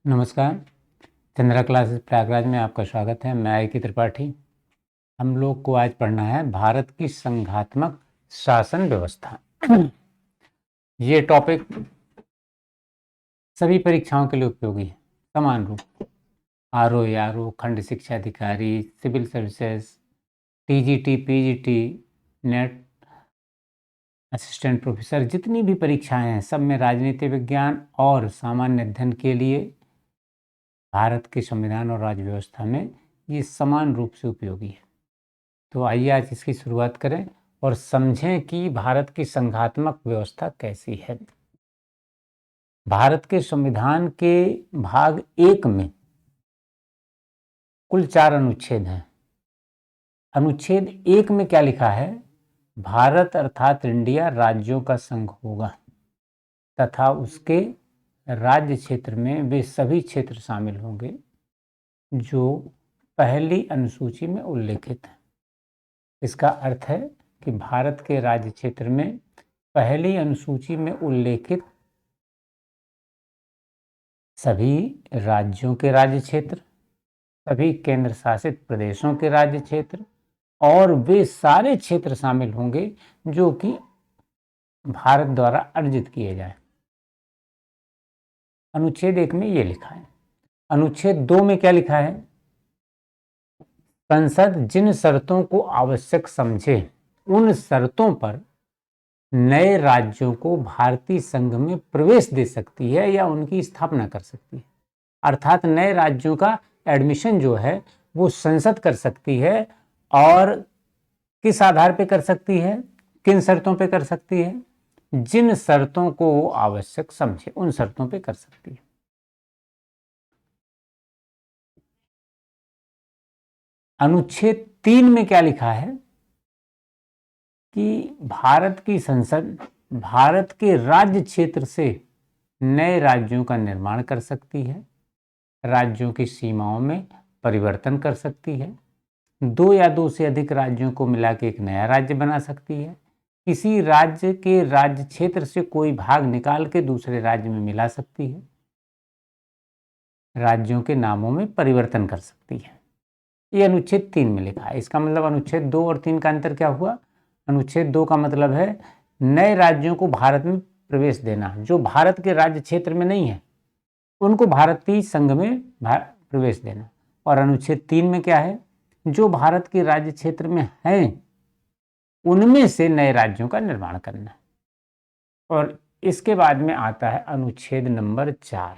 नमस्कार। चंद्रा क्लासेस प्रयागराज में आपका स्वागत है। मैं आई.के. त्रिपाठी। हम लोग को आज पढ़ना है भारत की संघात्मक शासन व्यवस्था। ये टॉपिक सभी परीक्षाओं के लिए उपयोगी है समान रूप। आरओ, आरओ, खंड शिक्षा अधिकारी, civil services, TGT, PGT, NET, assistant professor, जितनी भी परीक्षाएं हैं सब में राजनीति विज्ञान और सामान्य अध्ययन के लिए भारत के संविधान और राज्य व्यवस्था में ये समान रूप से उपयोगी है। तो आइए आज इसकी शुरुआत करें और समझें कि भारत की संघात्मक व्यवस्था कैसी है। भारत के संविधान के भाग 1 में कुल 4 अनुच्छेद हैं। अनुच्छेद 1 में क्या लिखा है? भारत अर्थात इंडिया राज्यों का संघ होगा तथा उसके राज्य क्षेत्र में वे सभी क्षेत्र शामिल होंगे जो पहली अनुसूची में उल्लेखित हैं। इसका अर्थ है कि भारत के राज्य क्षेत्र में पहली अनुसूची में उल्लेखित सभी राज्यों के राज्य क्षेत्र, सभी केंद्र शासित प्रदेशों के राज्य क्षेत्र और वे सारे क्षेत्र शामिल होंगे जो कि भारत द्वारा अर्जित किए जाए। अनुच्छेद 1 में ये लिखा है। अनुच्छेद 2 में क्या लिखा है? संसद जिन शर्तों को आवश्यक समझे उन शर्तों पर नए राज्यों को भारतीय संघ में प्रवेश दे सकती है या उनकी स्थापना कर सकती है। अर्थात नए राज्यों का एडमिशन जो है वो संसद कर सकती है। और किस आधार पे कर सकती है, किन शर्तों पे कर सकती है? जिन शर्तों को आवश्यक समझे उन शर्तों पे कर सकती है। अनुच्छेद 3 में क्या लिखा है कि भारत की संसद भारत के राज्य क्षेत्र से नए राज्यों का निर्माण कर सकती है, राज्यों की सीमाओं में परिवर्तन कर सकती है, 2 या 2 से अधिक राज्यों को मिला के एक नया राज्य बना सकती है, किसी राज्य के राज्य क्षेत्र से कोई भाग निकाल के दूसरे राज्य में मिला सकती है, राज्यों के नामों में परिवर्तन कर सकती है। ये अनुच्छेद 3 में लिखा है। इसका मतलब अनुच्छेद 2 और 3 का अंतर क्या हुआ? अनुच्छेद 2 का मतलब है नए राज्यों को भारत में प्रवेश देना, जो भारत के राज्य क्षेत्र में नहीं है उनको भारतीय संघ में प्रवेश देना। और अनुच्छेद 3 में क्या है? जो भारत के राज्य क्षेत्र में हैं उनमें से नए राज्यों का निर्माण करना। और इसके बाद में आता है अनुच्छेद नंबर 4।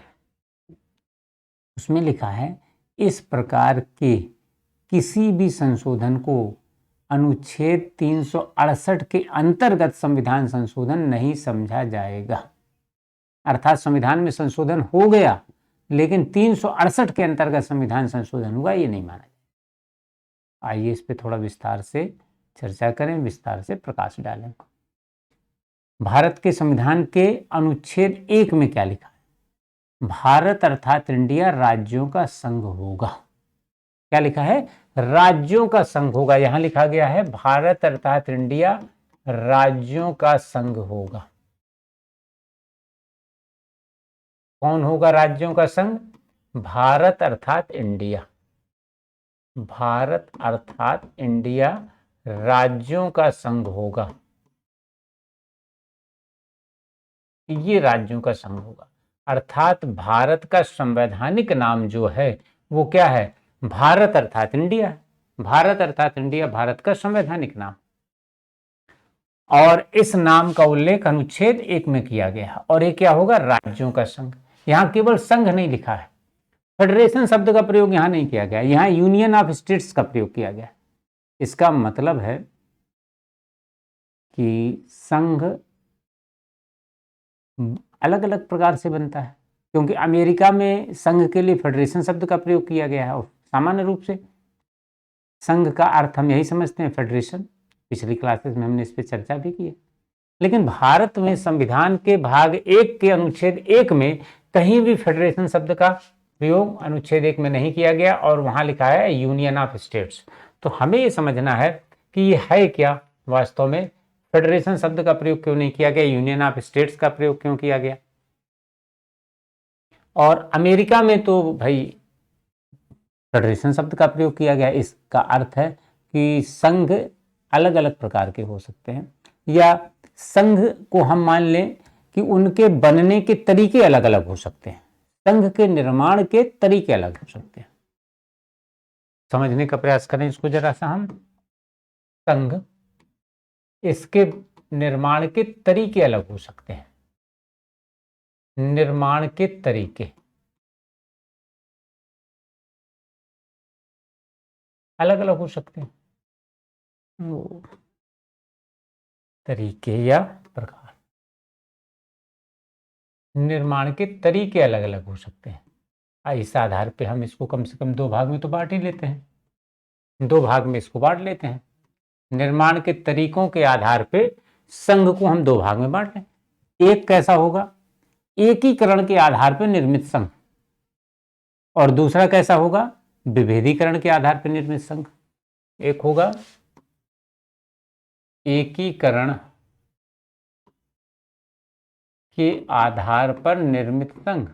उसमें लिखा है इस प्रकार के किसी भी संशोधन को अनुच्छेद 368 के अंतर्गत संविधान संशोधन नहीं समझा जाएगा। अर्थात संविधान में संशोधन हो गया लेकिन 368 के अंतर्गत संविधान संशोधन हुआ ये नहीं माना जाएगा। आइए इस पे थोड़ा विस्तार से चर्चा करें, विस्तार से प्रकाश डालें। भारत के संविधान के अनुच्छेद 1 में क्या लिखा है? भारत अर्थात इंडिया राज्यों का संघ होगा। क्या लिखा है? राज्यों का संघ होगा। यहां लिखा गया है भारत अर्थात इंडिया राज्यों का संघ होगा। कौन होगा राज्यों का संघ? भारत अर्थात इंडिया। भारत अर्थात इंडिया राज्यों का संघ होगा। ये राज्यों का संघ होगा। अर्थात भारत का संवैधानिक नाम जो है वो क्या है? भारत अर्थात इंडिया। भारत अर्थात इंडिया भारत का संवैधानिक नाम। और इस नाम का उल्लेख अनुच्छेद 1 में किया गया। और ये क्या होगा? राज्यों का संघ। यहां केवल संघ नहीं लिखा है, फेडरेशन शब्द का प्रयोग यहां नहीं किया गया, यहां यूनियन ऑफ स्टेट्स का प्रयोग किया गया। इसका मतलब है कि संघ अलग अलग प्रकार से बनता है, क्योंकि अमेरिका में संघ के लिए फेडरेशन शब्द का प्रयोग किया गया है। और सामान्य रूप से संघ का अर्थ हम यही समझते हैं, फेडरेशन। पिछली क्लासेस में हमने इस पर चर्चा भी की है। लेकिन भारत में संविधान के भाग 1 के अनुच्छेद 1 में कहीं भी फेडरेशन शब्द का प्रयोग अनुच्छेद 1 में नहीं किया गया और वहां लिखा है यूनियन ऑफ स्टेट्स। तो हमें यह समझना है कि ये है क्या वास्तव में, फेडरेशन शब्द का प्रयोग क्यों नहीं किया गया, यूनियन ऑफ स्टेट्स का प्रयोग क्यों किया गया। और अमेरिका में तो भाई फेडरेशन शब्द का प्रयोग किया गया। इसका अर्थ है कि संघ अलग अलग प्रकार के हो सकते हैं, या संघ को हम मान लें कि उनके बनने के तरीके अलग अलग हो सकते हैं, संघ के निर्माण के तरीके अलग हो सकते हैं। समझने का प्रयास करें इसको जरा सा हम। संघ, इसके निर्माण के तरीके अलग हो सकते हैं, निर्माण के तरीके अलग अलग हो सकते हैं, तरीके या प्रकार, निर्माण के तरीके अलग अलग हो सकते हैं। इस आधार पे हम इसको कम से कम 2 भाग में तो बांट ही लेते हैं, 2 भाग में इसको बांट लेते हैं। निर्माण के तरीकों के आधार पे संघ को हम 2 भाग में बांट लें। एक कैसा होगा, एकीकरण के आधार पर निर्मित संघ, और दूसरा कैसा होगा, विभेदीकरण के आधार पर निर्मित संघ। एक होगा एकीकरण के आधार पर निर्मित संघ,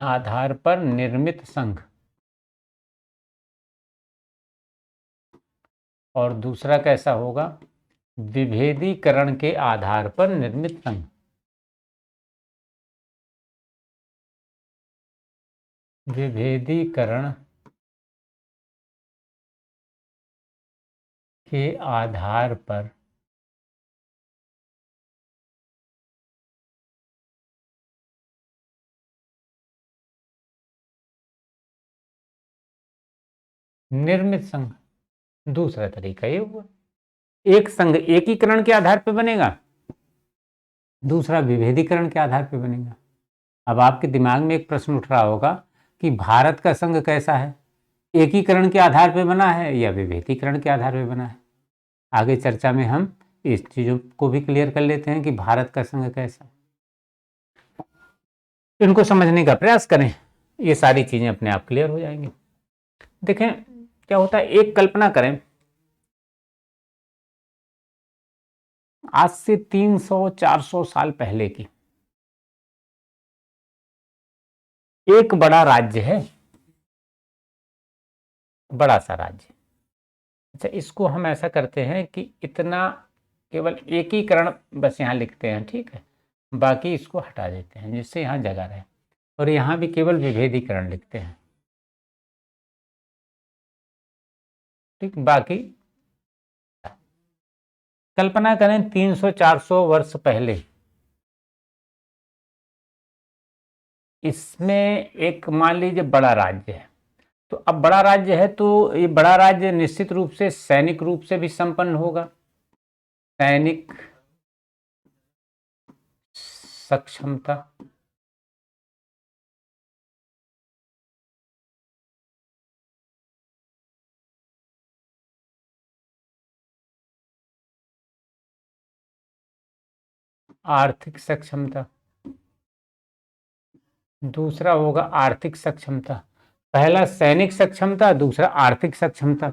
आधार पर निर्मित संघ, और दूसरा कैसा होगा, विभेदीकरण के आधार पर निर्मित संघ। विभेदीकरण के आधार पर निर्मित संघ, दूसरा तरीका ये हुआ। एक संघ एकीकरण के आधार पर बनेगा, दूसरा विभेदीकरण के आधार पर बनेगा। अब आपके दिमाग में एक प्रश्न उठ रहा होगा कि भारत का संघ कैसा है, एकीकरण के आधार पर बना है या विभेदीकरण के आधार पर बना है। आगे चर्चा में हम इस चीजों को भी क्लियर कर लेते हैं कि भारत का संघ कैसा, इनको समझने का प्रयास करें, ये सारी चीजें अपने आप क्लियर हो जाएंगी। देखें क्या होता है, एक कल्पना करें, आज से 300-400 साल पहले की एक बड़ा राज्य है, बड़ा सा राज्य। अच्छा, इसको हम ऐसा करते हैं कि इतना केवल एकीकरण बस यहाँ लिखते हैं, ठीक है, बाकी इसको हटा देते हैं जिससे यहाँ जगह रहे, और यहाँ भी केवल विभेदीकरण लिखते हैं, ठीक। बाकी कल्पना करें 300-400 वर्ष पहले इसमें एक मान लीजिए बड़ा राज्य है। तो अब बड़ा राज्य है तो ये बड़ा राज्य निश्चित रूप से सैनिक रूप से भी संपन्न होगा, सैनिक सक्षमता, आर्थिक सक्षमता, दूसरा होगा आर्थिक सक्षमता। पहला सैनिक सक्षमता, दूसरा आर्थिक सक्षमता।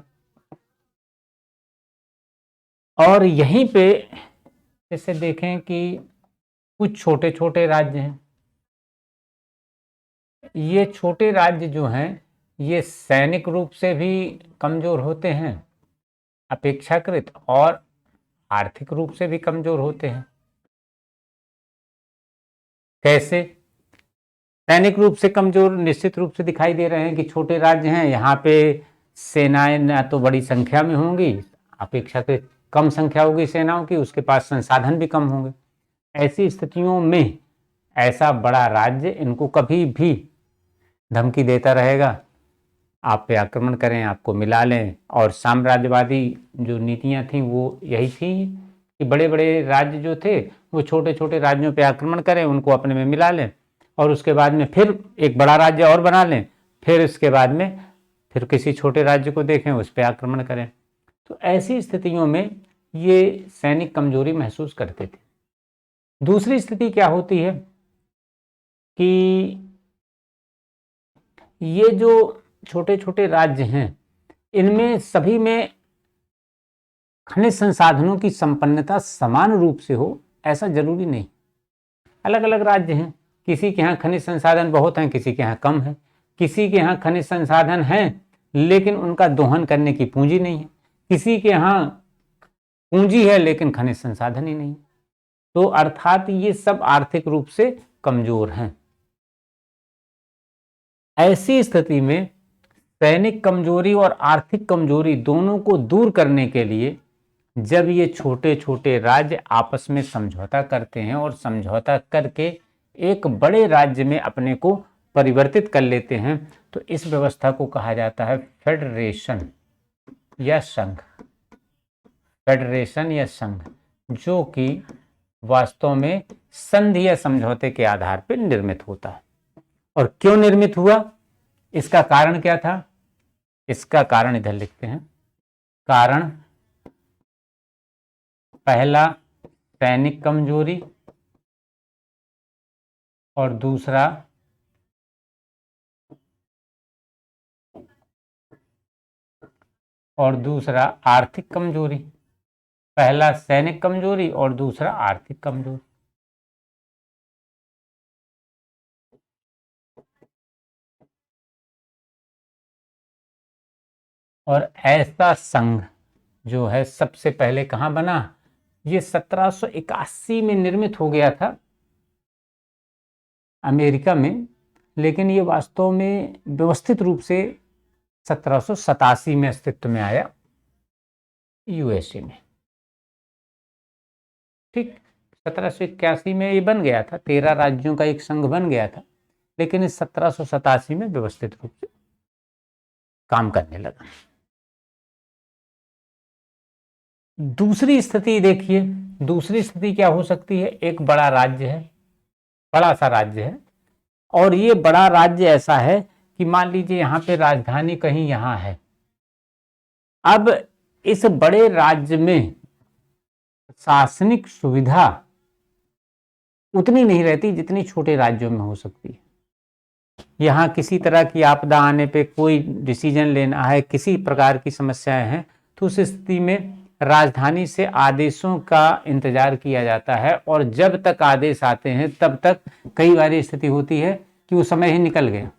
और यहीं पे जैसे देखें कि कुछ छोटे छोटे राज्य हैं, ये छोटे राज्य जो हैं ये सैनिक रूप से भी कमजोर होते हैं अपेक्षाकृत, और आर्थिक रूप से भी कमजोर होते हैं। कैसे? सैनिक रूप से कमजोर निश्चित रूप से दिखाई दे रहे हैं कि छोटे राज्य हैं, यहाँ पे सेनाएं ना तो बड़ी संख्या में होंगी, अपेक्षाकृत कम संख्या होगी सेनाओं की, उसके पास संसाधन भी कम होंगे। ऐसी स्थितियों में ऐसा बड़ा राज्य इनको कभी भी धमकी देता रहेगा, आप पे आक्रमण करें, आपको मिला लें। और साम्राज्यवादी जो नीतियां थी वो यही थी कि बड़े बड़े राज्य जो थे वो छोटे छोटे राज्यों पे आक्रमण करें, उनको अपने में मिला लें, और उसके बाद में फिर एक बड़ा राज्य और बना लें, फिर इसके बाद में फिर किसी छोटे राज्य को देखें, उस पर आक्रमण करें। तो ऐसी स्थितियों में ये सैनिक कमजोरी महसूस करते थे। दूसरी स्थिति क्या होती है कि ये जो छोटे छोटे राज्य हैं इनमें सभी में खनिज संसाधनों की संपन्नता समान रूप से हो, ऐसा जरूरी नहीं। अलग अलग राज्य हैं, किसी के यहाँ खनिज संसाधन बहुत हैं, किसी के यहाँ कम है, किसी के यहाँ खनिज संसाधन हैं लेकिन उनका दोहन करने की पूंजी नहीं है, किसी के यहाँ पूंजी है लेकिन खनिज संसाधन ही नहीं। तो अर्थात ये सब आर्थिक रूप से कमजोर हैं। ऐसी स्थिति में सैनिक कमजोरी और आर्थिक कमजोरी दोनों को दूर करने के लिए जब ये छोटे छोटे राज्य आपस में समझौता करते हैं और समझौता करके एक बड़े राज्य में अपने को परिवर्तित कर लेते हैं, तो इस व्यवस्था को कहा जाता है फेडरेशन या संघ। फेडरेशन या संघ, जो कि वास्तव में संधि या समझौते के आधार पर निर्मित होता है। और क्यों निर्मित हुआ, इसका कारण क्या था, इसका कारण इधर लिखते हैं। कारण पहला सैनिक कमजोरी और दूसरा आर्थिक कमजोरी। पहला सैनिक कमजोरी और दूसरा आर्थिक कमजोरी। और ऐसा संघ जो है सबसे पहले कहाँ बना, ये 1781 में निर्मित हो गया था अमेरिका में, लेकिन ये वास्तव में व्यवस्थित रूप से 1787 में अस्तित्व में आया यूएसए में। ठीक, 1781 में ये बन गया था, 13 राज्यों का एक संघ बन गया था, लेकिन इस 1787 में व्यवस्थित रूप से काम करने लगा। दूसरी स्थिति देखिए, दूसरी स्थिति क्या हो सकती है, एक बड़ा राज्य है, बड़ा सा राज्य है, और ये बड़ा राज्य ऐसा है कि मान लीजिए यहाँ पे राजधानी कहीं यहाँ है। अब इस बड़े राज्य में प्रशासनिक सुविधा उतनी नहीं रहती जितनी छोटे राज्यों में हो सकती है। यहाँ किसी तरह की आपदा आने पे कोई डिसीजन लेना है, किसी प्रकार की समस्याएं हैं, तो उस स्थिति में राजधानी से आदेशों का इंतजार किया जाता है, और जब तक आदेश आते हैं तब तक कई बार स्थिति होती है कि वो समय ही निकल गया।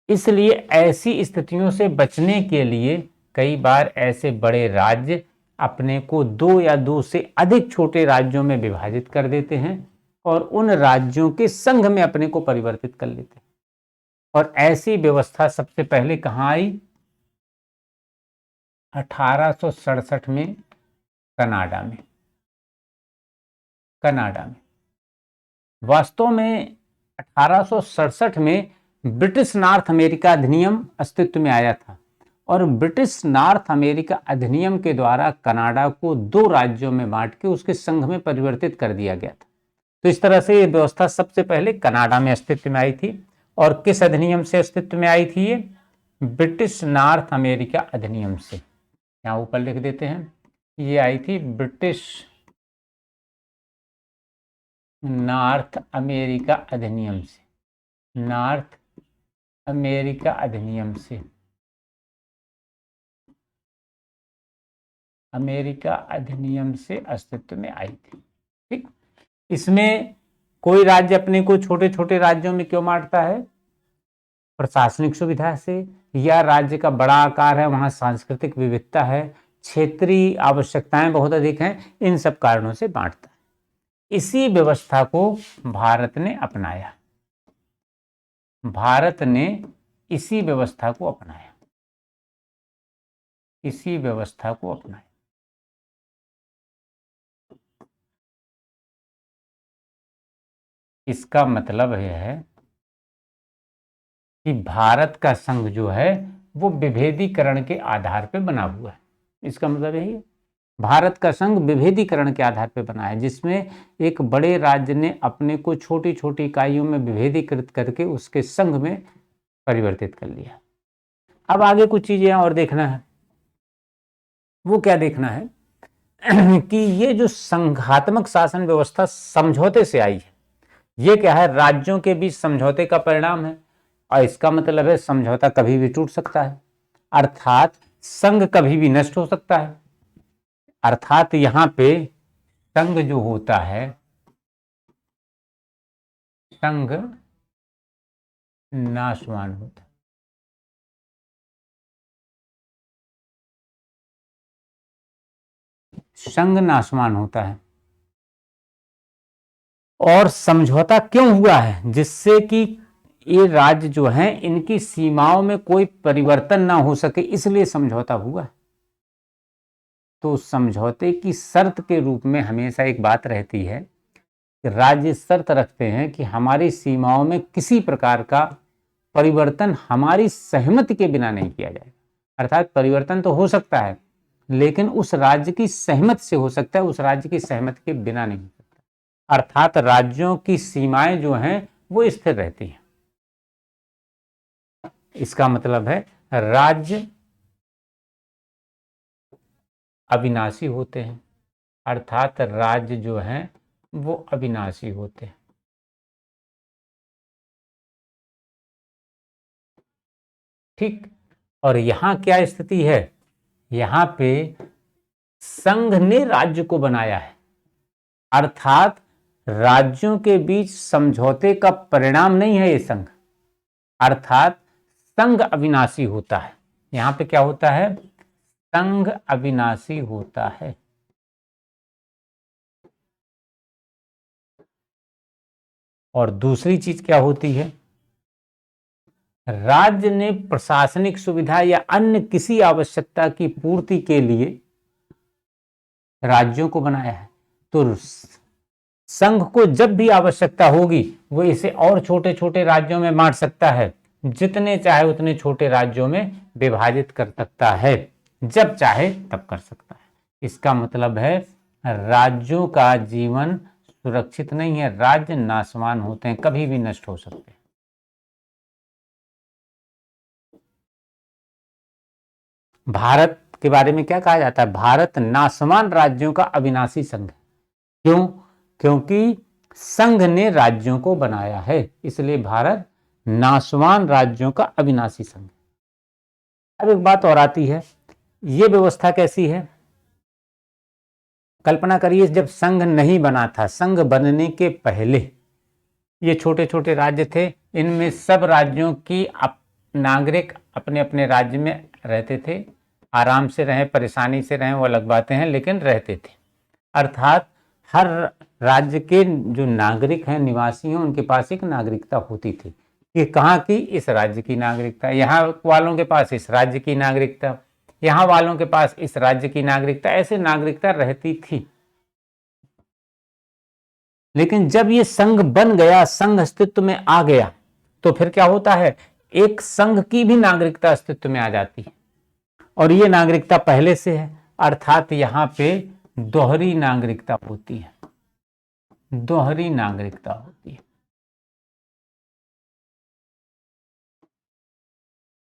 इसलिए ऐसी स्थितियों से बचने के लिए कई बार ऐसे बड़े राज्य अपने को 2 या 2 से अधिक छोटे राज्यों में विभाजित कर देते हैं और उन राज्यों के संघ में अपने को परिवर्तित कर लेते हैं। और ऐसी व्यवस्था सबसे पहले कहाँ आई, 1867 में कनाडा में। वास्तव में 1867 में ब्रिटिश नॉर्थ अमेरिका अधिनियम अस्तित्व में आया था, और ब्रिटिश नॉर्थ अमेरिका अधिनियम के द्वारा कनाडा को 2 राज्यों में बांट के उसके संघ में परिवर्तित कर दिया गया था। तो इस तरह से ये व्यवस्था सबसे पहले कनाडा में अस्तित्व में आई थी। और किस अधिनियम से अस्तित्व में आई थी ये, ब्रिटिश नॉर्थ अमेरिका अधिनियम से। यहाँ ऊपर लिख देते हैं, ये आई थी ब्रिटिश नॉर्थ अमेरिका अधिनियम से, नॉर्थ अमेरिका अधिनियम से, अमेरिका अधिनियम से अस्तित्व में आई थी। ठीक, इसमें कोई राज्य अपने को छोटे छोटे राज्यों में क्यों बांटता है, प्रशासनिक सुविधा से, या राज्य का बड़ा आकार है, वहां सांस्कृतिक विविधता है, क्षेत्रीय आवश्यकताएं बहुत अधिक हैं, इन सब कारणों से बांटता है। इसी व्यवस्था को भारत ने अपनाया, भारत ने इसी व्यवस्था को अपनाया, इसी व्यवस्था को अपनाया। इसका मतलब यह है कि भारत का संघ जो है वो विभेदीकरण के आधार पर बना हुआ है। इसका मतलब यही है, भारत का संघ विभेदीकरण के आधार पर बना है, जिसमें एक बड़े राज्य ने अपने को छोटी छोटी इकाइयों में विभेदीकृत करके उसके संघ में परिवर्तित कर लिया। अब आगे कुछ चीजें और देखना है। वो क्या देखना है कि ये जो संघात्मक शासन व्यवस्था समझौते से आई है, ये क्या है, राज्यों के बीच समझौते का परिणाम है। और इसका मतलब है समझौता कभी भी टूट सकता है, अर्थात संघ कभी भी नष्ट हो सकता है। अर्थात यहां पे संघ जो होता है संघ नाशवान होता है। संघ नाशवान होता है। और समझौता क्यों हुआ है? जिससे कि ये राज्य जो है इनकी सीमाओं में कोई परिवर्तन ना हो सके, इसलिए समझौता हुआ है। तो समझौते की शर्त के रूप में हमेशा एक बात रहती है कि राज्य शर्त रखते हैं कि हमारी सीमाओं में किसी प्रकार का परिवर्तन हमारी सहमति के बिना नहीं किया जाएगा। अर्थात परिवर्तन तो हो सकता है, लेकिन उस राज्य की सहमति से हो सकता है, उस राज्य की सहमति के बिना नहीं हो सकता। अर्थात राज्यों की सीमाएं जो हैं वो स्थिर रहती हैं। इसका मतलब है राज्य अविनाशी होते हैं, अर्थात राज्य जो हैं वो अविनाशी होते हैं। ठीक। और यहां क्या स्थिति है? यहां पे संघ ने राज्य को बनाया है, अर्थात राज्यों के बीच समझौते का परिणाम नहीं है ये संघ, अर्थात संघ अविनाशी होता है। यहां पे क्या होता है? संघ अविनाशी होता है। और दूसरी चीज क्या होती है? राज्य ने प्रशासनिक सुविधा या अन्य किसी आवश्यकता की पूर्ति के लिए राज्यों को बनाया है। तो संघ को जब भी आवश्यकता होगी वो इसे और छोटे छोटे राज्यों में बांट सकता है, जितने चाहे उतने छोटे राज्यों में विभाजित कर सकता है, जब चाहे तब कर सकता है। इसका मतलब है राज्यों का जीवन सुरक्षित नहीं है, राज्य नाशवान होते हैं, कभी भी नष्ट हो सकते हैं। भारत के बारे में क्या कहा जाता है? भारत नाशवान राज्यों का अविनाशी संघ। क्यों? क्योंकि संघ ने राज्यों को बनाया है, इसलिए भारत नाशवान राज्यों का अविनाशी संघ। अब एक बात और आती है, यह व्यवस्था कैसी है? कल्पना करिए जब संघ नहीं बना था, संघ बनने के पहले ये छोटे छोटे राज्य थे, इनमें सब राज्यों की नागरिक अपने अपने राज्य में रहते थे, आराम से रहें परेशानी से रहें वो अलग बातें हैं, लेकिन रहते थे। अर्थात हर राज्य के जो नागरिक हैं, निवासी हैं, उनके पास एक नागरिकता होती थी कि कहाँ की? इस राज्य की नागरिकता, यहाँ वालों के पास इस राज्य की नागरिकता, यहाँ वालों के पास इस राज्य की नागरिकता, ऐसे नागरिकता रहती थी। लेकिन जब ये संघ बन गया, संघ अस्तित्व में आ गया, तो फिर क्या होता है? एक संघ की भी नागरिकता अस्तित्व में आ जाती है, और ये नागरिकता पहले से है, अर्थात यहां पे दोहरी नागरिकता होती है, दोहरी नागरिकता होती है।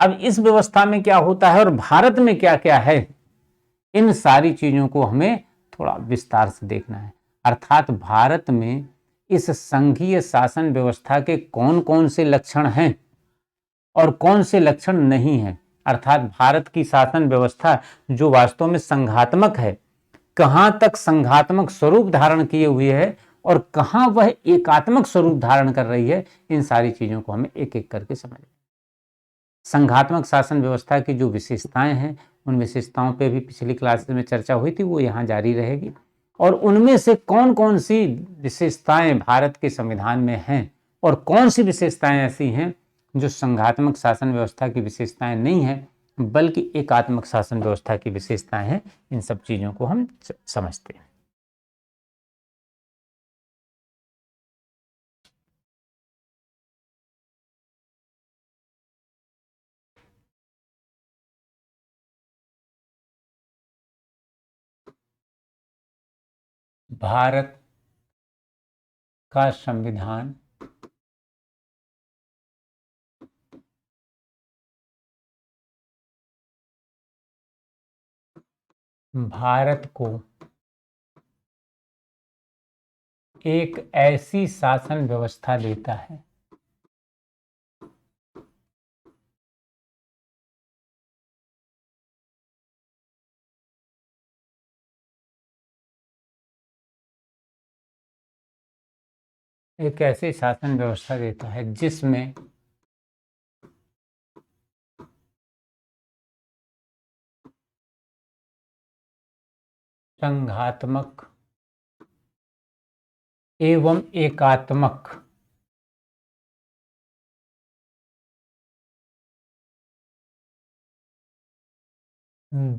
अब इस व्यवस्था में क्या होता है और भारत में क्या क्या है, इन सारी चीजों को हमें थोड़ा विस्तार से देखना है। अर्थात भारत में इस संघीय शासन व्यवस्था के कौन कौन से लक्षण हैं और कौन से लक्षण नहीं हैं। अर्थात भारत की शासन व्यवस्था जो वास्तव में संघात्मक है, कहां तक संघात्मक स्वरूप धारण किए हुए है और कहां वह एकात्मक स्वरूप धारण कर रही है, इन सारी चीजों को हमें एक एक करके समझना। संघात्मक शासन व्यवस्था की जो विशेषताएं हैं, उन विशेषताओं पे भी पिछली क्लास में चर्चा हुई थी, वो यहाँ जारी रहेगी। और उनमें से कौन कौन सी विशेषताएं भारत के संविधान में हैं और कौन सी विशेषताएं ऐसी हैं जो संघात्मक शासन व्यवस्था की विशेषताएं नहीं है, बल्कि एकात्मक शासन व्यवस्था की विशेषताएं हैं, इन सब चीजों को हम समझते हैं। भारत का संविधान भारत को एक ऐसी शासन व्यवस्था देता है एक ऐसी शासन व्यवस्था देता है जिसमें संघात्मक एवं एकात्मक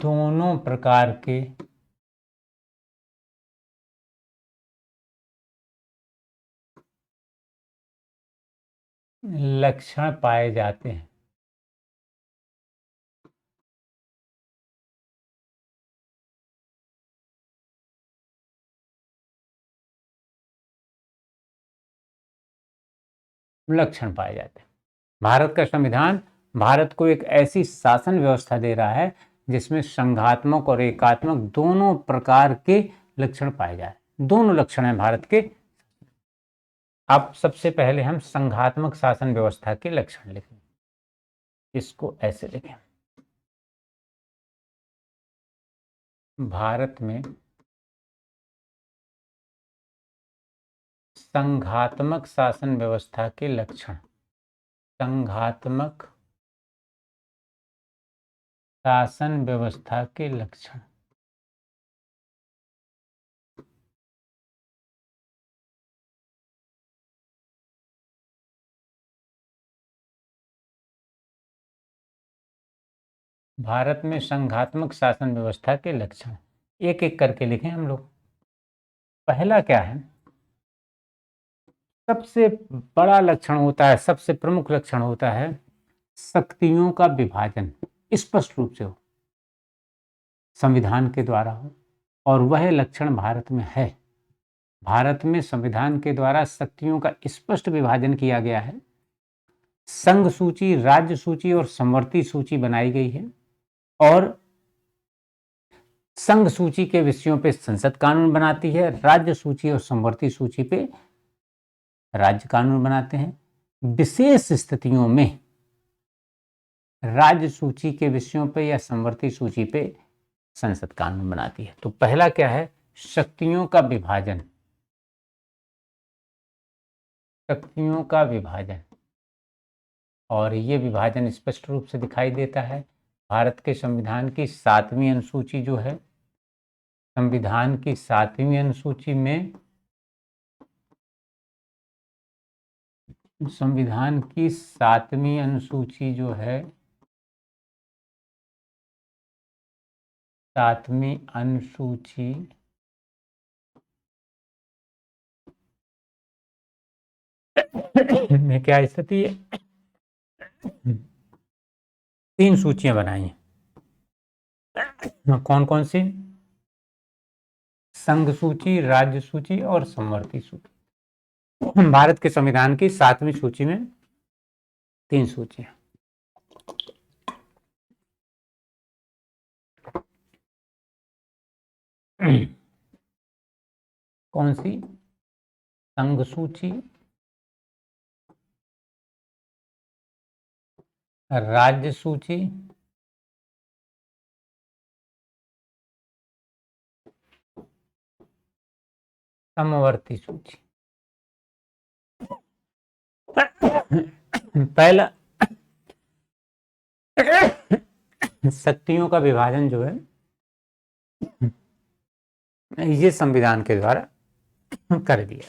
दोनों प्रकार के लक्षण पाए जाते हैं। लक्षण पाए जाते हैं। भारत का संविधान भारत को एक ऐसी शासन व्यवस्था दे रहा है जिसमें संघात्मक और एकात्मक दोनों प्रकार के लक्षण पाए जाए। दोनों लक्षण हैं भारत के। अब सबसे पहले हम संघात्मक शासन व्यवस्था के लक्षण लिखें। इसको ऐसे लिखें, भारत में संघात्मक शासन व्यवस्था के लक्षण। संघात्मक शासन व्यवस्था के लक्षण। भारत में संघात्मक शासन व्यवस्था के लक्षण एक एक करके लिखें हम लोग। पहला क्या है? सबसे बड़ा लक्षण होता है, सबसे प्रमुख लक्षण होता है शक्तियों का विभाजन स्पष्ट रूप से हो, संविधान के द्वारा हो, और वह लक्षण भारत में है। भारत में संविधान के द्वारा शक्तियों का स्पष्ट विभाजन किया गया है। संघ सूची, राज्य सूची और संवर्ती सूची बनाई गई है, और संघ सूची के विषयों पे संसद कानून बनाती है, राज्य सूची और संवर्ती सूची पे राज्य कानून बनाते हैं। विशेष स्थितियों में राज्य सूची के विषयों पे या संवर्ती सूची पे संसद कानून बनाती है। तो पहला क्या है? शक्तियों का विभाजन। शक्तियों का विभाजन, और ये विभाजन स्पष्ट रूप से दिखाई देता है भारत के संविधान की 7वीं अनुसूची जो है, संविधान की 7वीं अनुसूची में, संविधान की 7वीं अनुसूची जो है, 7वीं अनुसूची में क्या स्थिति है? 3 सूचियां बनाई हैं। कौन कौन सी? संघ सूची, राज्य सूची और संवर्ती सूची। भारत के संविधान की 7वीं सूची में 3 सूचियां। कौन सी? संघ सूची, राज्य सूची समवर्ती सूची। पहला शक्तियों का विभाजन जो है ये संविधान के द्वारा कर दिया।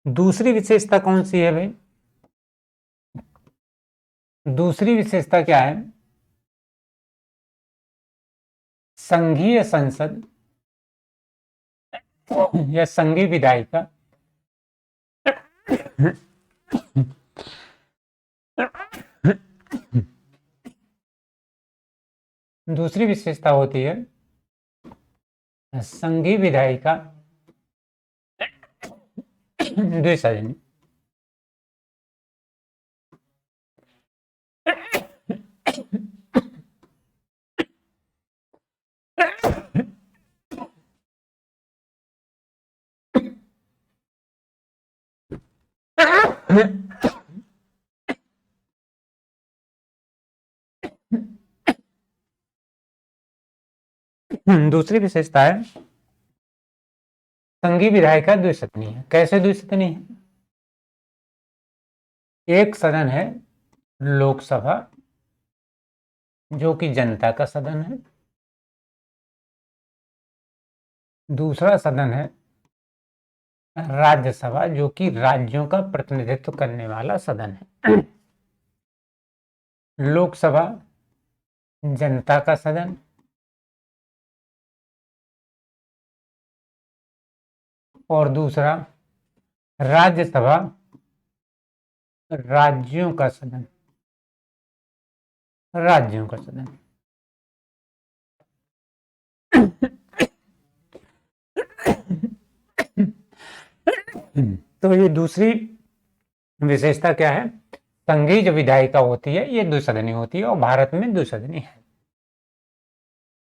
दूसरी विशेषता कौन सी है भाई? दूसरी विशेषता क्या है? संघीय संसद या संघीय विधायिका दूसरी विशेषता होती है संघीय विधायिका द्विसदनी। दूसरी विशेषता है संघीय विधायिका द्विसदनीय है। कैसे द्विसदनीय है? एक सदन है लोकसभा, जो कि जनता का सदन है। दूसरा सदन है राज्यसभा, जो कि राज्यों का प्रतिनिधित्व करने वाला सदन है। लोकसभा जनता का सदन, और दूसरा राज्यसभा राज्यों का सदन, राज्यों का सदन। तो ये दूसरी विशेषता क्या है? संघीय जो विधायिका होती है ये द्विसदनीय होती है, और भारत में द्विसदनीय है।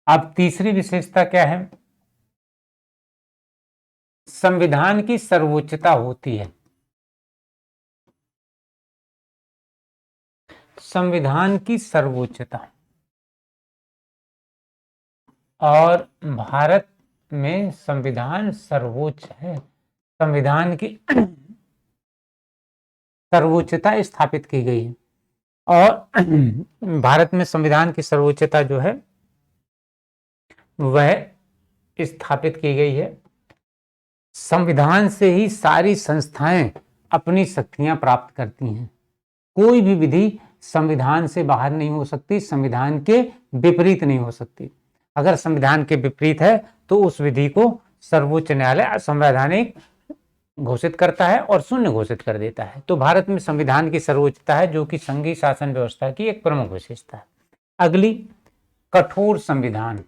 अब तीसरी विशेषता क्या है? संविधान की सर्वोच्चता होती है। संविधान की सर्वोच्चता, और भारत में संविधान सर्वोच्च है। संविधान की सर्वोच्चता स्थापित की गई है, और भारत में संविधान की सर्वोच्चता जो है वह स्थापित की गई है। संविधान से ही सारी संस्थाएं अपनी शक्तियां प्राप्त करती हैं। कोई भी विधि संविधान से बाहर नहीं हो सकती, संविधान के विपरीत नहीं हो सकती। अगर संविधान के विपरीत है तो उस विधि को सर्वोच्च न्यायालय असंवैधानिक घोषित करता है और शून्य घोषित कर देता है। तो भारत में संविधान की सर्वोच्चता है, जो कि संघीय शासन व्यवस्था की एक प्रमुख विशेषता है। अगली, कठोर संविधान।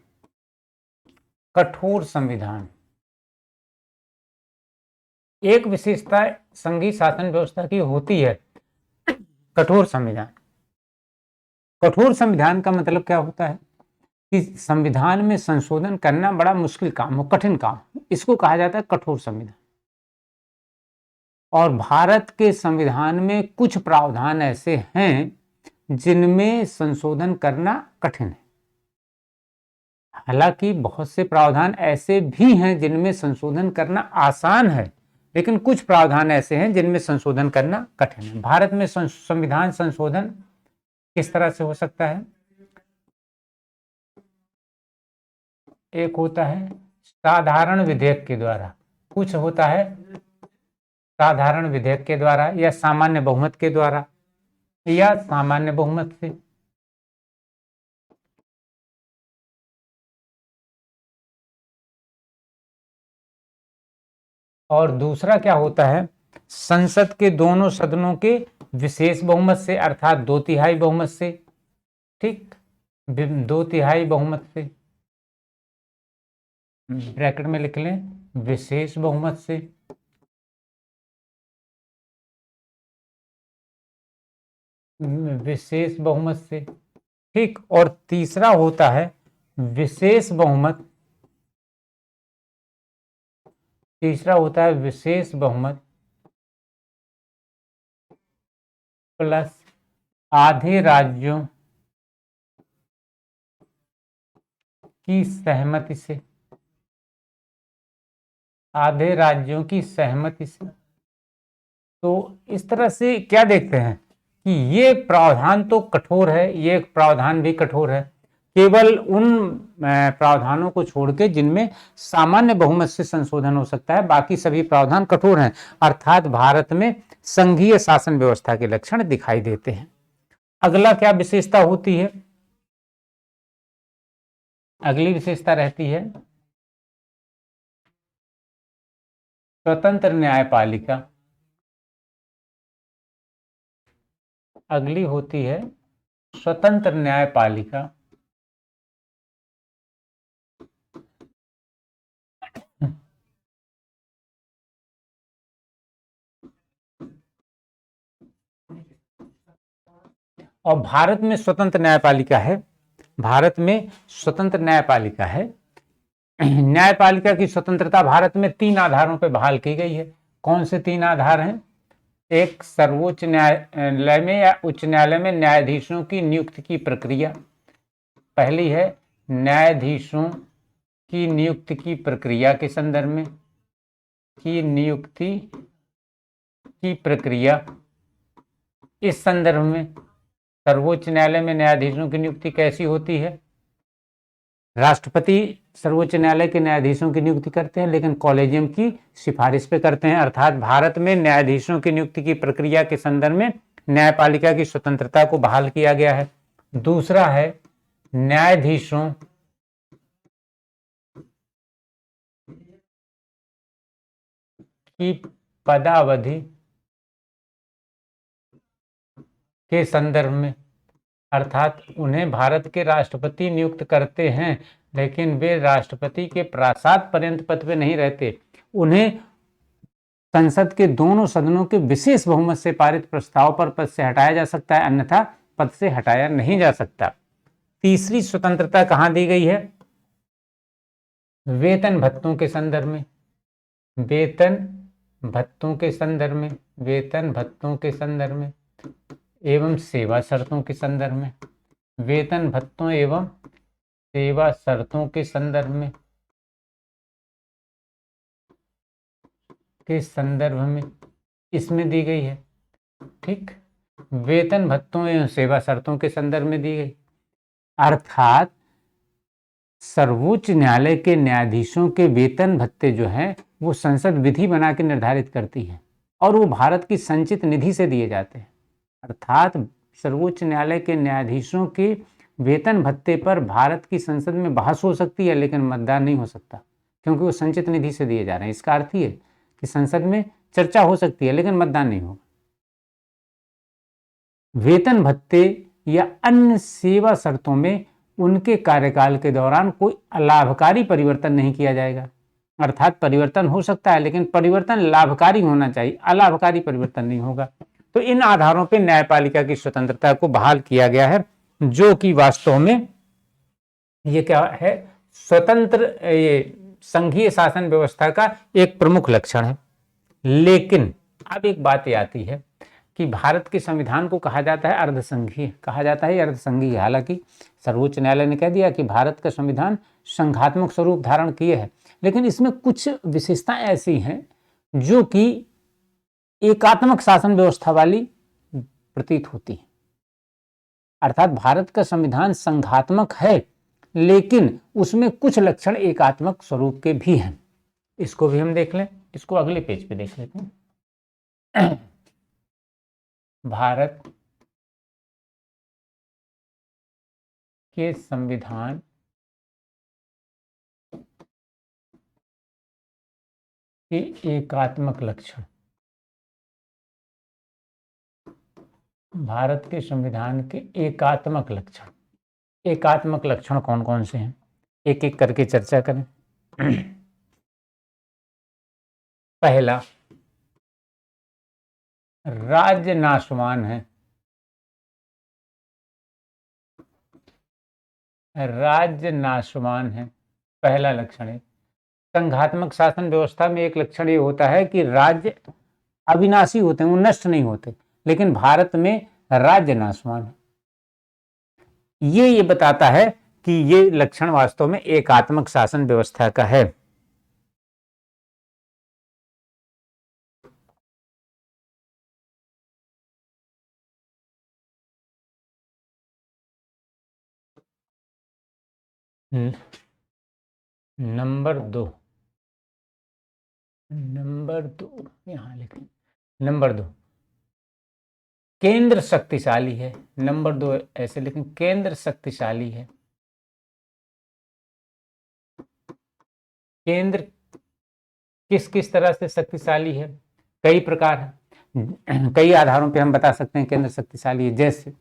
कठोर संविधान एक विशेषता संघीय शासन व्यवस्था की होती है, कठोर संविधान। कठोर संविधान का मतलब क्या होता है कि संविधान में संशोधन करना बड़ा मुश्किल काम हो, कठिन काम, इसको कहा जाता है कठोर संविधान। और भारत के संविधान में कुछ प्रावधान ऐसे हैं जिनमें संशोधन करना कठिन है। हालांकि बहुत से प्रावधान ऐसे भी हैं जिनमें संशोधन करना आसान है, लेकिन कुछ प्रावधान ऐसे हैं जिनमें संशोधन करना कठिन है। भारत में संविधान संशोधन किस तरह से हो सकता है? एक होता है साधारण विधेयक के द्वारा, कुछ होता है साधारण विधेयक के द्वारा, या सामान्य बहुमत के द्वारा, या सामान्य बहुमत से। और दूसरा क्या होता है? संसद के दोनों सदनों के विशेष बहुमत से, अर्थात 2/3 बहुमत से। ठीक, 2/3 बहुमत से, ब्रैकेट में लिख लें विशेष बहुमत से। विशेष बहुमत से, ठीक। और तीसरा होता है विशेष बहुमत। तीसरा होता है विशेष बहुमत प्लस आधे राज्यों की सहमति से। आधे राज्यों की सहमति से। तो इस तरह से क्या देखते हैं कि ये प्रावधान तो कठोर है, ये प्रावधान भी कठोर है, केवल उन प्रावधानों को छोड़ के जिनमें सामान्य बहुमत से संशोधन हो सकता है, बाकी सभी प्रावधान कठोर हैं। अर्थात भारत में संघीय शासन व्यवस्था के लक्षण दिखाई देते हैं। अगला क्या विशेषता होती है? अगली विशेषता रहती है स्वतंत्र न्यायपालिका। अगली होती है स्वतंत्र न्यायपालिका। और भारत में स्वतंत्र न्यायपालिका है। भारत में स्वतंत्र न्यायपालिका है। न्यायपालिका की स्वतंत्रता भारत में 3 आधारों पर बहाल की गई है। कौन से 3 आधार हैं? एक, सर्वोच्च न्यायालय में या उच्च न्यायालय में न्यायाधीशों की नियुक्ति की प्रक्रिया। पहली है न्यायाधीशों की नियुक्ति की प्रक्रिया के संदर्भ में। की नियुक्ति की प्रक्रिया, इस संदर्भ में सर्वोच्च न्यायालय में न्यायाधीशों की नियुक्ति कैसी होती है? राष्ट्रपति सर्वोच्च न्यायालय के न्यायाधीशों की नियुक्ति करते हैं, लेकिन कॉलेजियम की सिफारिश पे करते हैं। अर्थात भारत में न्यायाधीशों की नियुक्ति की प्रक्रिया के संदर्भ में न्यायपालिका की स्वतंत्रता को बहाल किया गया है। दूसरा है न्यायाधीशों की पदावधि के संदर्भ में, अर्थात उन्हें भारत के राष्ट्रपति नियुक्त करते हैं, लेकिन वे राष्ट्रपति के प्रासाद पर्यंत पद पे नहीं रहते। उन्हें संसद के दोनों सदनों के विशेष बहुमत से पारित प्रस्ताव पर पद से हटाया जा सकता है, अन्यथा पद से हटाया नहीं जा सकता। तीसरी स्वतंत्रता कहां दी गई है? वेतन भत्तों के संदर्भ में, वेतन भत्तों के संदर्भ में, वेतन भत्तों के संदर्भ में एवं सेवा शर्तों के संदर्भ में, वेतन भत्तों एवं सेवा शर्तों के संदर्भ में इसमें दी गई है। ठीक, वेतन भत्तों एवं सेवा शर्तों के संदर्भ में दी गई। अर्थात सर्वोच्च न्यायालय के न्यायाधीशों के वेतन भत्ते जो हैं वो संसद विधि बना के निर्धारित करती है और वो भारत की संचित निधि से दिए जाते हैं। अर्थात सर्वोच्च न्यायालय के न्यायाधीशों के वेतन भत्ते पर भारत की संसद में बहस हो सकती है, लेकिन मतदान नहीं हो सकता, क्योंकि वो संचित निधि से दिए जा रहे हैं। इसका अर्थ ये है कि संसद में चर्चा हो सकती है, लेकिन मतदान नहीं होगा। वेतन भत्ते या अन्य सेवा शर्तों में उनके कार्यकाल के दौरान कोई अलाभकारी परिवर्तन नहीं किया जाएगा। अर्थात परिवर्तन हो सकता है, लेकिन परिवर्तन लाभकारी होना चाहिए, अलाभकारी परिवर्तन नहीं होगा। तो इन आधारों पर न्यायपालिका की स्वतंत्रता को बहाल किया गया है, जो कि वास्तव में ये क्या है, स्वतंत्र संघीय शासन व्यवस्था का एक प्रमुख लक्षण है। लेकिन अब एक बात ये आती है कि भारत के संविधान को कहा जाता है अर्धसंघीय, कहा जाता है अर्धसंघीय। हालांकि सर्वोच्च न्यायालय ने कह दिया कि भारत का संविधान संघात्मक स्वरूप धारण किए है, लेकिन इसमें कुछ विशेषताएं ऐसी हैं जो कि एकात्मक शासन व्यवस्था वाली प्रतीत होती है। अर्थात भारत का संविधान संघात्मक है, लेकिन उसमें कुछ लक्षण एकात्मक स्वरूप के भी हैं। इसको भी हम देख लें, इसको अगले पेज पे देख लेते हैं। भारत के संविधान के एकात्मक लक्षण, भारत के संविधान के एकात्मक लक्षण, एकात्मक लक्षण कौन कौन से हैं, एक एक करके चर्चा करें। पहला, राज्य नाशवान है। राज्य नाशवान है, पहला लक्षण है। संघात्मक शासन व्यवस्था में एक लक्षण ये होता है कि राज्य अविनाशी होते हैं, वो नष्ट नहीं होते, लेकिन भारत में राज्य नाशवान है। ये बताता है कि ये लक्षण वास्तव में एकात्मक शासन व्यवस्था का है। नंबर दो यहां लिखें, नंबर दो, केंद्र शक्तिशाली है। नंबर दो ऐसे लिखें, केंद्र शक्तिशाली है। केंद्र किस किस तरह से शक्तिशाली है? कई प्रकार है, कई आधारों पे हम बता सकते हैं केंद्र शक्तिशाली है। जैसे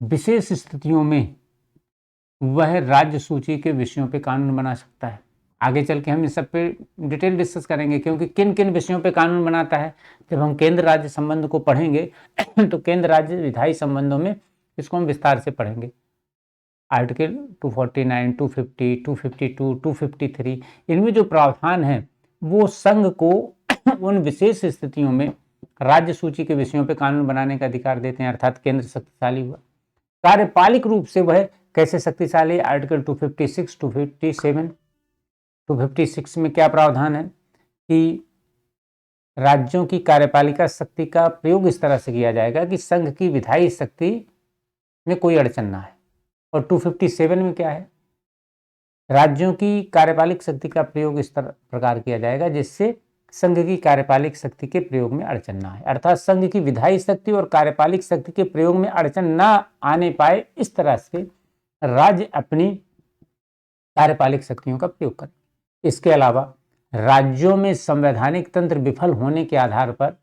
विशेष स्थितियों में वह राज्य सूची के विषयों पे कानून बना सकता है। आगे चल के हम इस सब पे डिटेल डिस्कस करेंगे, क्योंकि किन किन विषयों पे कानून बनाता है। जब हम केंद्र राज्य संबंध को पढ़ेंगे तो केंद्र राज्य विधायी संबंधों में इसको हम विस्तार से पढ़ेंगे। आर्टिकल 249, 250, 252, 253, इनमें जो प्रावधान है वो संघ को उन विशेष स्थितियों में राज्य सूची के विषयों पे कानून बनाने का अधिकार देते हैं। अर्थात केंद्र शक्तिशाली हुआ। कार्यपालिक रूप से वह कैसे शक्तिशाली? आर्टिकल 256, 257, 256 में क्या प्रावधान है कि राज्यों की कार्यपालिका शक्ति का प्रयोग इस तरह से किया जाएगा कि संघ की विधायी शक्ति में कोई अड़चन ना है। और 257 में क्या है, राज्यों की कार्यपालिक शक्ति का प्रयोग इस प्रकार किया जाएगा जिससे संघ की कार्यपालिक शक्ति के प्रयोग में अड़चन ना आए, अर्थात संघ की विधायी शक्ति और कार्यपालिक शक्ति के प्रयोग में अड़चन ना आने पाए, इस तरह से राज्य अपनी कार्यपालिक शक्तियों का प्रयोग करें। इसके अलावा राज्यों में संवैधानिक तंत्र विफल होने के आधार पर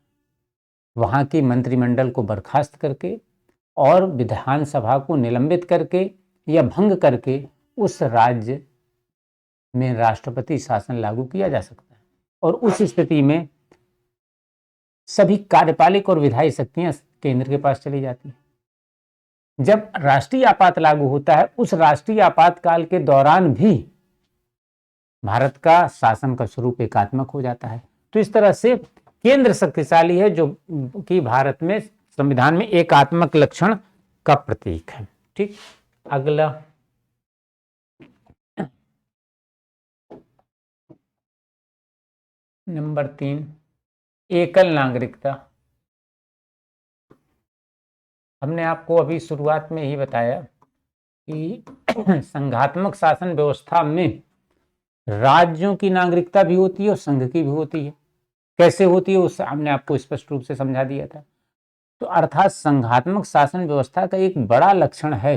वहां की मंत्रिमंडल को बर्खास्त करके और विधानसभा को निलंबित करके या भंग करके उस राज्य में राष्ट्रपति शासन लागू किया जा सकता है। और उस स्थिति में सभी कार्यपालिक और विधायी शक्तियां केंद्र के पास चली जाती हैं। जब राष्ट्रीय आपात लागू होता है, उस राष्ट्रीय आपातकाल के दौरान भी भारत का शासन का स्वरूप एकात्मक हो जाता है। तो इस तरह से केंद्र शक्तिशाली है, जो कि भारत में संविधान में एकात्मक लक्षण का प्रतीक है। ठीक, अगला नंबर 3, एकल नागरिकता। हमने आपको अभी शुरुआत में ही बताया कि संघात्मक शासन व्यवस्था में राज्यों की नागरिकता भी होती है और संघ की भी होती है। कैसे होती है उस हमने आपको स्पष्ट रूप से समझा दिया था। तो अर्थात संघात्मक शासन व्यवस्था का एक बड़ा लक्षण है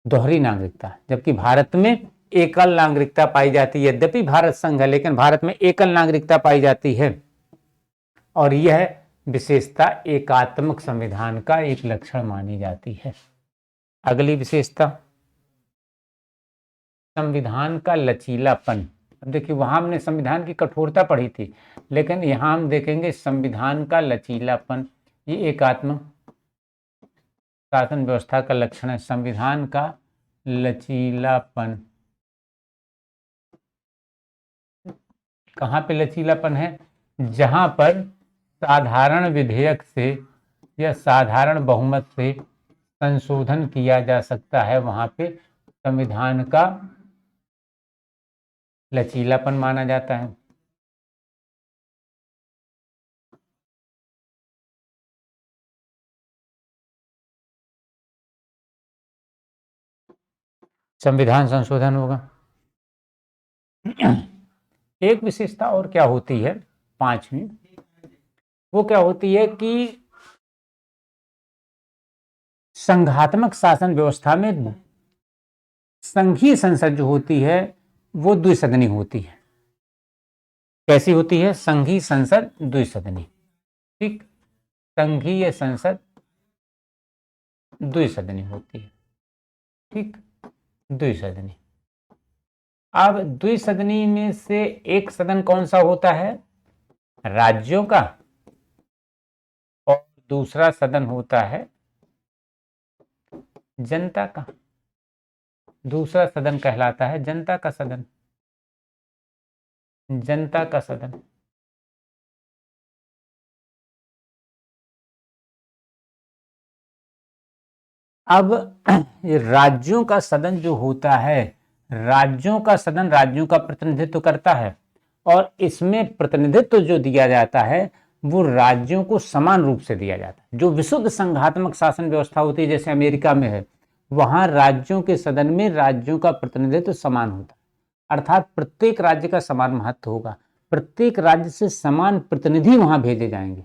दोहरी नागरिकता, जबकि भारत में एकल नागरिकता पाई जाती है। यद्यपि भारत संघ है लेकिन भारत में एकल नागरिकता पाई जाती है और यह विशेषता एकात्मक संविधान का एक लक्षण मानी जाती है। अगली विशेषता संविधान का लचीलापन। अब देखिए, वहां हमने संविधान की कठोरता पढ़ी थी, लेकिन यहां हम देखेंगे संविधान का लचीलापन। ये एकात्मक शासन व्यवस्था का लक्षण है, संविधान का लचीलापन। कहां पे लचीलापन है? जहां पर साधारण विधेयक से या साधारण बहुमत से संशोधन किया जा सकता है, वहां पे संविधान का लचीलापन माना जाता है। संविधान संशोधन होगा। एक विशेषता और क्या होती है, 5वीं, वो क्या होती है कि संघात्मक शासन व्यवस्था में संघीय संसद जो होती है वो द्विसदनी होती है। कैसी होती है? संघीय संसद द्विसदनी। ठीक, संघीय संसद द्विसदनी होती है। ठीक, द्विसदनी। अब द्विसदनी में से एक सदन कौन सा होता है? राज्यों का, और दूसरा सदन होता है जनता का। दूसरा सदन कहलाता है जनता का सदन। जनता का सदन। अब राज्यों का सदन जो होता है, राज्यों का सदन राज्यों का प्रतिनिधित्व करता है और इसमें प्रतिनिधित्व जो दिया जाता है वो राज्यों को समान रूप से दिया जाता है। जो विशुद्ध संघात्मक शासन व्यवस्था होती है जैसे अमेरिका में है, वहां राज्यों के सदन में राज्यों का प्रतिनिधित्व समान होता है, अर्थात प्रत्येक राज्य का समान महत्व होगा, प्रत्येक राज्य से समान प्रतिनिधि वहां भेजे जाएंगे।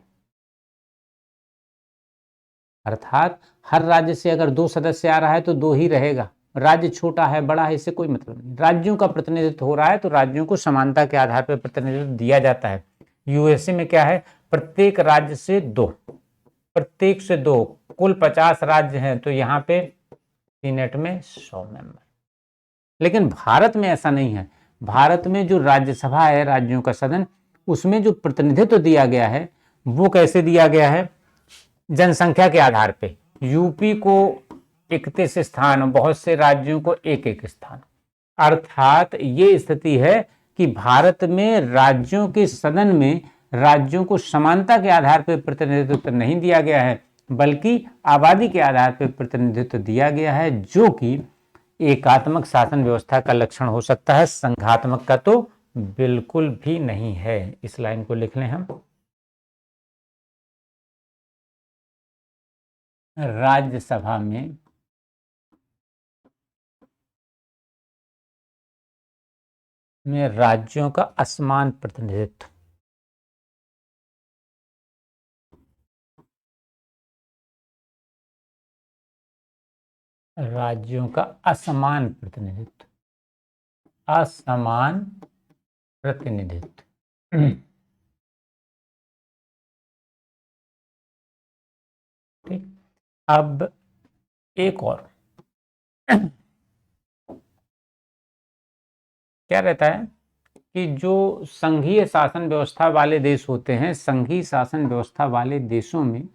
अर्थात हर राज्य से अगर 2 सदस्य आ रहा है तो 2 ही रहेगा, राज्य छोटा है बड़ा है इससे कोई मतलब नहीं। राज्यों का प्रतिनिधित्व हो रहा है तो राज्यों को समानता के आधार पर प्रतिनिधित्व दिया जाता है। यूएसए में क्या है? प्रत्येक राज्य से 2, प्रत्येक से 2, कुल 50 राज्य हैं तो यहाँ पे सीनेट में 100 मेंबर। लेकिन भारत में ऐसा नहीं है। भारत में जो राज्यसभा है, राज्यों का सदन, उसमें जो प्रतिनिधित्व दिया गया है वो कैसे दिया गया है? जनसंख्या के आधार पे। यूपी को 31 स्थान, बहुत से राज्यों को 1-1 स्थान। अर्थात ये स्थिति है कि भारत में राज्यों के सदन में राज्यों को समानता के आधार पर प्रतिनिधित्व नहीं दिया गया है, बल्कि आबादी के आधार पर प्रतिनिधित्व दिया गया है, जो कि एकात्मक शासन व्यवस्था का लक्षण हो सकता है, संघात्मक का तो बिल्कुल भी नहीं है। इस लाइन को लिख लें हम। राज्यसभा में राज्यों का असमान प्रतिनिधित्व। राज्यों का असमान प्रतिनिधित्व, असमान प्रतिनिधित्व। ठीक। अब एक और क्या रहता है कि जो संघीय शासन व्यवस्था वाले देश होते हैं, संघीय शासन व्यवस्था वाले देशों में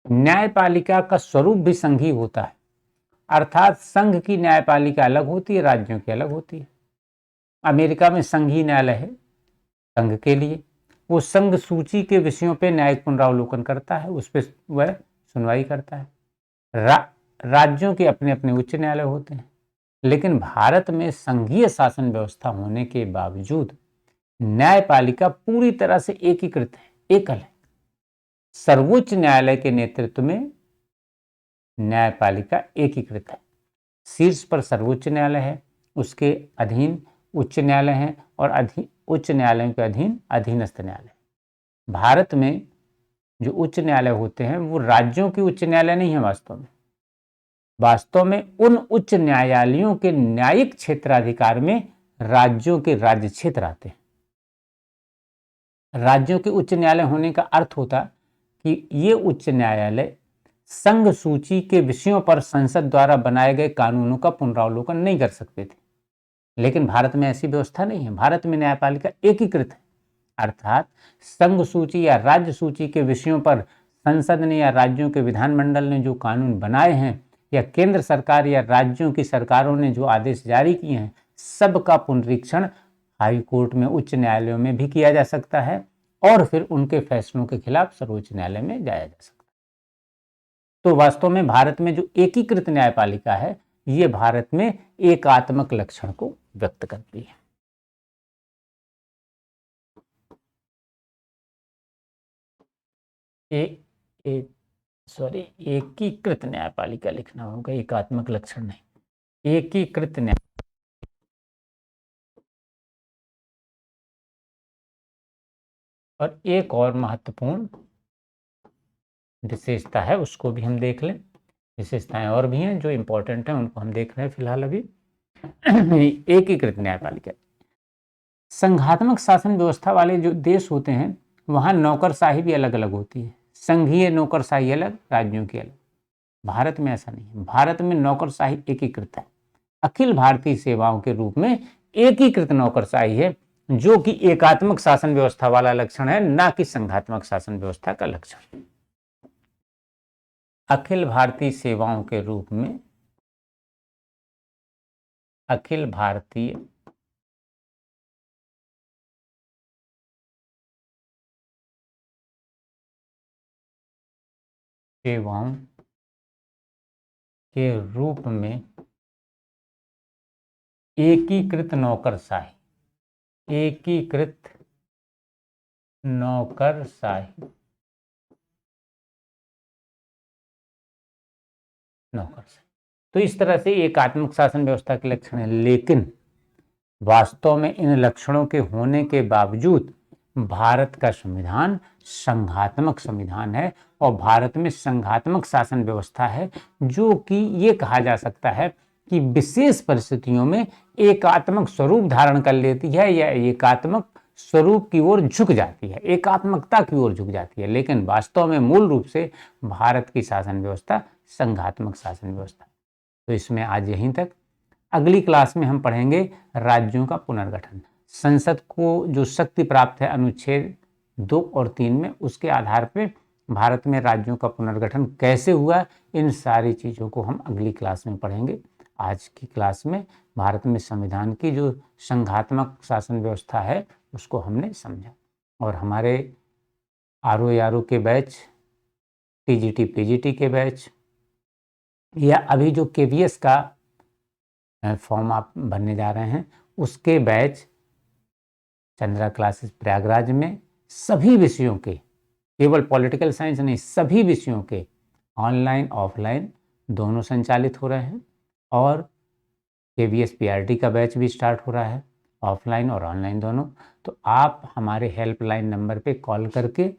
न्यायपालिका का स्वरूप भी संघीय होता है। अर्थात संघ की न्यायपालिका अलग होती है, राज्यों की अलग होती है। अमेरिका में संघीय न्यायालय है संघ के लिए, वो संघ सूची के विषयों पे न्यायिक पुनरावलोकन करता है, उस पर वह सुनवाई करता है। राज्यों के अपने अपने उच्च न्यायालय होते हैं। लेकिन भारत में संघीय शासन व्यवस्था होने के बावजूद न्यायपालिका पूरी तरह से एकीकृत है, एकल है। सर्वोच्च न्यायालय के नेतृत्व में न्यायपालिका एकीकृत है। शीर्ष पर सर्वोच्च न्यायालय है, उसके अधीन उच्च न्यायालय है, और उच्च न्यायालयों के अधीन अधीनस्थ न्यायालय। भारत में जो उच्च न्यायालय होते हैं वो राज्यों के उच्च न्यायालय नहीं है। वास्तव में उन उच्च न्यायालयों के न्यायिक क्षेत्राधिकार में राज्यों के राज्य क्षेत्र आते हैं। राज्यों के उच्च न्यायालय होने का अर्थ होता कि ये उच्च न्यायालय संघ सूची के विषयों पर संसद द्वारा बनाए गए कानूनों का पुनरावलोकन नहीं कर सकते थे। लेकिन भारत में ऐसी व्यवस्था नहीं है। भारत में न्यायपालिका एकीकृत है। अर्थात संघ सूची या राज्य सूची के विषयों पर संसद ने या राज्यों के विधानमंडल ने जो कानून बनाए हैं, या केंद्र सरकार या राज्यों की सरकारों ने जो आदेश जारी किए हैं, सबका पुनरीक्षण हाई कोर्ट में, उच्च न्यायालयों में भी किया जा सकता है, और फिर उनके फैसलों के खिलाफ सर्वोच्च न्यायालय में जाया जा सकता है। तो वास्तव में भारत में जो एकीकृत न्यायपालिका है, ये भारत में एकात्मक लक्षण को व्यक्त करती है। एकीकृत न्यायपालिका लिखना होगा, एकात्मक लक्षण नहीं, एकीकृत न्याय। और एक और महत्वपूर्ण विशेषता है, उसको भी हम देख लें। विशेषताएं और भी हैं जो इंपॉर्टेंट हैं, उनको हम देख रहे हैं फिलहाल अभी। एकीकृत न्यायपालिका, संघात्मक शासन व्यवस्था वाले जो देश होते हैं वहां नौकरशाही भी अलग अलग होती है। संघीय नौकरशाही अलग, राज्यों की अलग। भारत में ऐसा नहीं है। भारत में नौकरशाही एकीकृत है। अखिल भारतीय सेवाओं के रूप में एकीकृत नौकरशाही है, जो कि एकात्मक शासन व्यवस्था वाला लक्षण है, ना कि संघात्मक शासन व्यवस्था का लक्षण। अखिल भारतीय सेवाओं के रूप में अखिल भारतीय सेवाओं के रूप में एकीकृत नौकरशाही, एकीकृत नौकरशाही, नौकरशाही, तो इस तरह से एकात्मक शासन व्यवस्था के लक्षण है। लेकिन वास्तव में इन लक्षणों के होने के बावजूद भारत का संविधान संघात्मक संविधान है, और भारत में संघात्मक शासन व्यवस्था है, जो कि ये कहा जा सकता है कि विशेष परिस्थितियों में एकात्मक स्वरूप धारण कर लेती है, या एकात्मक स्वरूप की ओर झुक जाती है, एकात्मकता की ओर झुक जाती है। लेकिन वास्तव में मूल रूप से भारत की शासन व्यवस्था संघात्मक शासन व्यवस्था। तो इसमें आज यहीं तक। अगली क्लास में हम पढ़ेंगे राज्यों का पुनर्गठन। संसद को जो शक्ति प्राप्त है अनुच्छेद 2 और 3 में, उसके आधार पर भारत में राज्यों का पुनर्गठन कैसे हुआ, इन सारी चीज़ों को हम अगली क्लास में पढ़ेंगे। आज की क्लास में भारत में संविधान की जो संघात्मक शासन व्यवस्था है उसको हमने समझा, और हमारे RO के बैच, TGT PGT के बैच, या अभी जो KVS का फॉर्म आप भरने जा रहे हैं उसके बैच चंद्रा क्लासेस प्रयागराज में सभी विषयों के, केवल पॉलिटिकल साइंस नहीं, सभी विषयों के ऑनलाइन ऑफलाइन दोनों संचालित हो रहे हैं। और KVS PRT का बैच भी स्टार्ट हो रहा है, ऑफलाइन और ऑनलाइन दोनों। तो आप हमारे हेल्पलाइन नंबर पे कॉल करके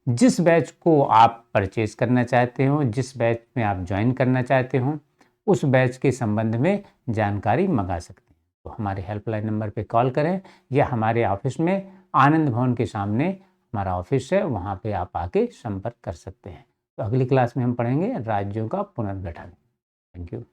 जिस बैच को आप परचेज करना चाहते हो, जिस बैच में आप ज्वाइन करना चाहते हो, उस बैच के संबंध में जानकारी मंगा सकते हैं। तो हमारे हेल्पलाइन नंबर पे कॉल करें या हमारे ऑफिस में आनंद भवन के सामने हमारा ऑफिस है, वहाँ पे आप आके संपर्क कर सकते हैं। तो अगली क्लास में हम पढ़ेंगे राज्यों का पुनर्गठन। Thank you.